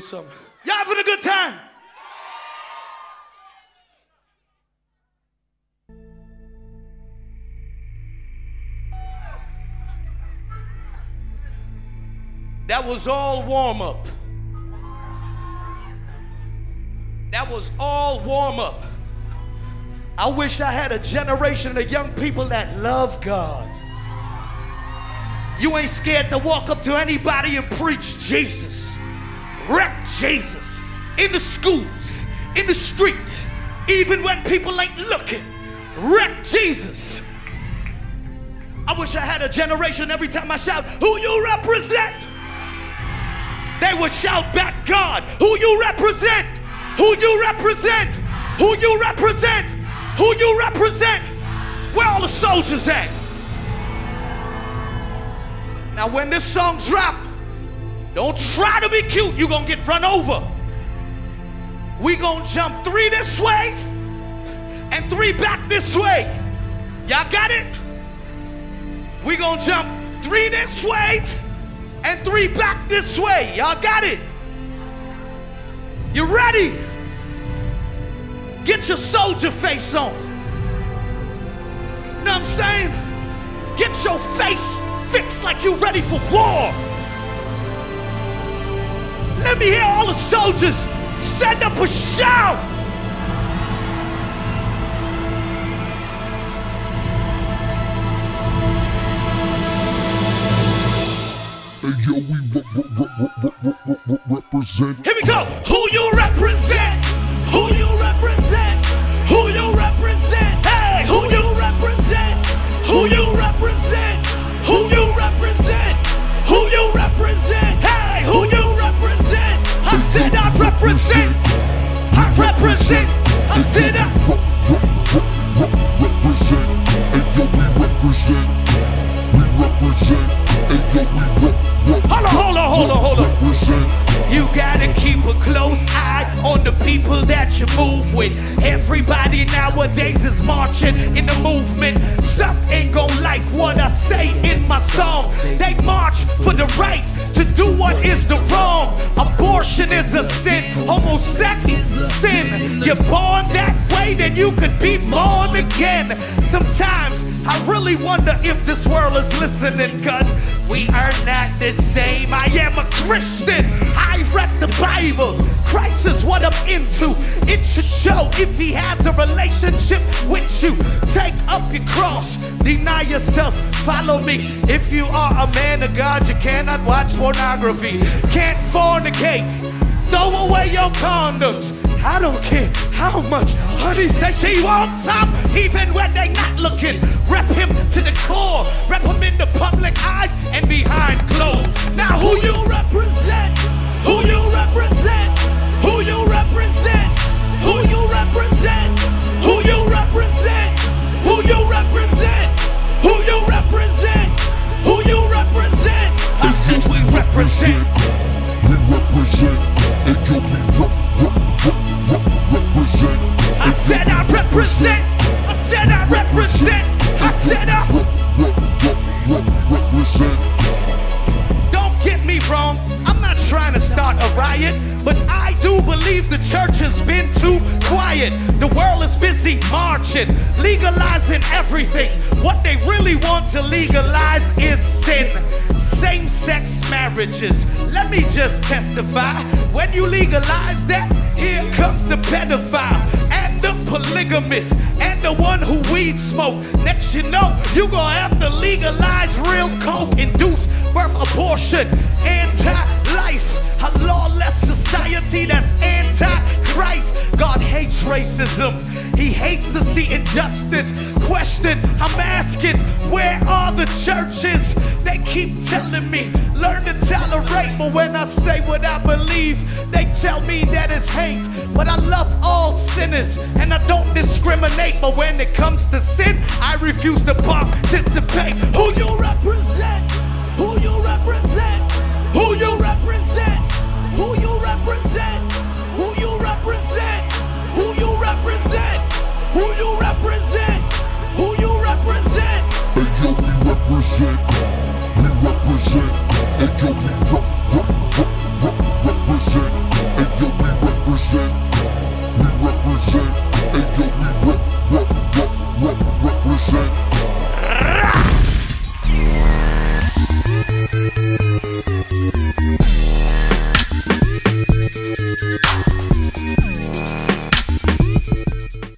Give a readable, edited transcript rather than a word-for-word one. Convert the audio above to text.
something. Y'all having a good time? That was all warm-up. That was all warm-up. I wish I had a generation of young people that love God. You ain't scared to walk up to anybody and preach Jesus. Rep Jesus. In the schools, in the street, even when people ain't looking. Rep Jesus. I wish I had a generation every time I shout, who you represent? They would shout back, God, who you represent? Who you represent? Who you represent? Who you represent? Where all the soldiers at? Now when this song drop, don't try to be cute, you're gonna get run over. We gonna jump 3 this way and 3 back this way. Y'all got it? We gonna jump 3 this way and 3 back this way. Y'all got it? You ready? Get your soldier face on. You know what I'm saying? Get your face fixed like you ready for war. Let me hear all the soldiers send up a shout. Hey yo, we represent. Here we go. Who you represent? Who you represent? Who you represent? Hey, who you represent? Who you represent? Who you represent? Who you represent? Hey, who you represent? I said I represent. I represent. I said I represent. Hey yo, we represent. We represent. Hey yo, we represent. Hold on. You gotta keep a close eye on the people that you move with. Everybody nowadays is marching in the movement. Some ain't gon' like what I say in my song. They march for the right to do what is the wrong. Abortion is a sin. Homosex is a sin. You're born that way, then you could be born again. Sometimes I really wonder if this world is listening, cause we are not the same. I am a Christian. I read the Bible. Christ is what I'm into. It should show if he has a relationship with you. Take up your cross, deny yourself, follow me. If you are a man of God, you cannot watch pornography, can't fornicate, throw away your condoms. I don't care how much honey says she wants some, even when they not looking. Rep him to the core, rep him in the public eyes and behind closed. Now who you represent? Who you represent? Who you represent? Who you represent? Who you represent? Who you represent? Who you represent? Who you represent? I said we represent. We represent. And yo, we represent. I said I represent. I said I represent. I said I represent. Don't get me wrong, I'm not trying to start a riot, but I do believe the church has been too quiet. The world is busy marching, legalizing everything. What they really want to legalize is sin. Same-sex marriages. Let me just testify. When you legalize that, here comes the pedophile and the polygamist and the one who weed smoke. Next you know, you gonna have to legalize real coke-induced birth abortion, anti-life, a lawless society that's anti-Christ. God hates racism. He hates to see injustice. Question, I'm asking, where are the churches? They keep telling me, learn to tolerate, but when I say what I believe, they tell me that it's hate. But I love all sinners, and I don't discriminate, but when it comes to sin, I refuse to participate. Who you represent? Who you represent? Who you represent? Who you represent? Who you represent? Who you represent? Who you represent? Who you represent? Hey yo, we represent. We represent. Hey yo, we represent. Ayo, we represent.